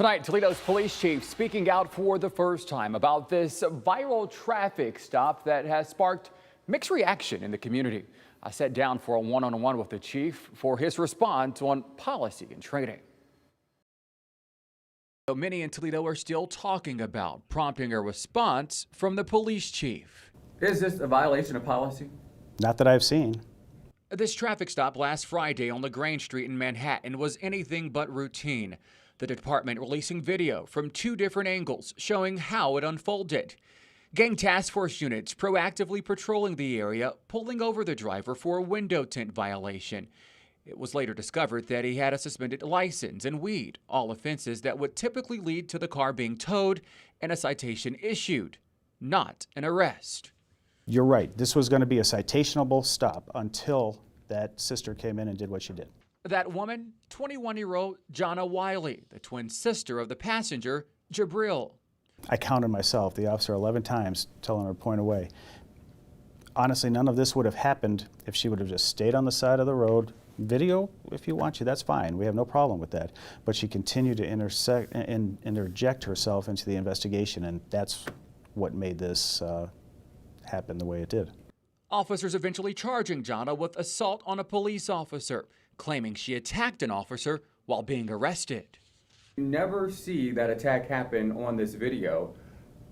Tonight, Toledo's police chief speaking out for the first time about this viral traffic stop that has sparked mixed reaction in the community. I sat down for a one-on-one with the chief for his response on policy and training. Many in Toledo are still talking about, prompting a response from the police chief. Is this a violation of policy? Not that I've seen. This traffic stop last Friday on LaGrange Street in Manhattan was anything but routine. The department releasing video from two different angles showing how it unfolded. Gang task force units proactively patrolling the area, pulling over the driver for a window tint violation. It was later discovered that he had a suspended license and weed, all offenses that would typically lead to the car being towed and a citation issued, not an arrest. You're right. This was going to be a citationable stop until that sister came in and did what she did. That woman, 21-year-old Jonna Wiley, the twin sister of the passenger, Jabril. I counted myself, the officer, 11 times telling her to point away. Honestly, none of this would have happened if she would have just stayed on the side of the road. Video, if you want to, that's fine. We have no problem with that. But she continued to interject herself into the investigation, and that's what made this happen the way it did. Officers eventually charging Jonna with assault on a police officer, claiming she attacked an officer while being arrested. You never see that attack happen on this video.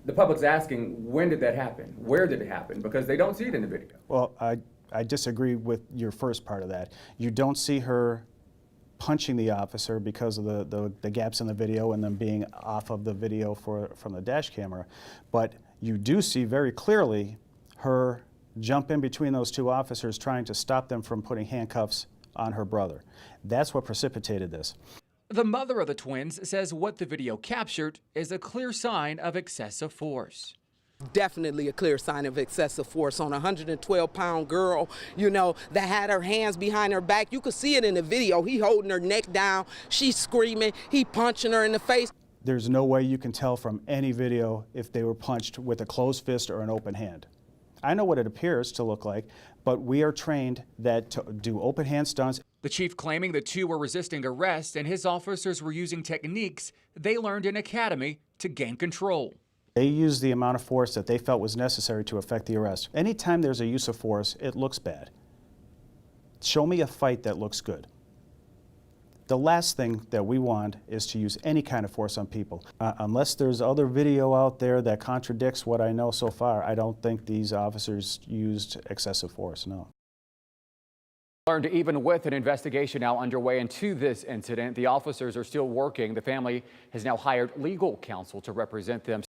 The public's asking, when did that happen? Where did it happen? Because they don't see it in the video. Well, I disagree with your first part of that. You don't see her punching the officer because of the gaps in the video and them being off of the video from the dash camera. But you do see very clearly her jump in between those two officers trying to stop them from putting handcuffs on her brother. That's what precipitated this. The mother of the twins says what the video captured is a clear sign of excessive force. Definitely a clear sign of excessive force on a 112-pound girl, you know, that had her hands behind her back. You could see it in the video. He holding her neck down. She's screaming. He punching her in the face. There's no way you can tell from any video if they were punched with a closed fist or an open hand. I know what it appears to look like, but we are trained that to do open hand stunts. The chief claiming the two were resisting arrest and his officers were using techniques they learned in academy to gain control. They used the amount of force that they felt was necessary to effect the arrest. Anytime there's a use of force, it looks bad. Show me a fight that looks good. The last thing that we want is to use any kind of force on people. Unless there's other video out there that contradicts what I know so far, I don't think these officers used excessive force, no. Learned even with an investigation now underway into this incident, the officers are still working. The family has now hired legal counsel to represent them.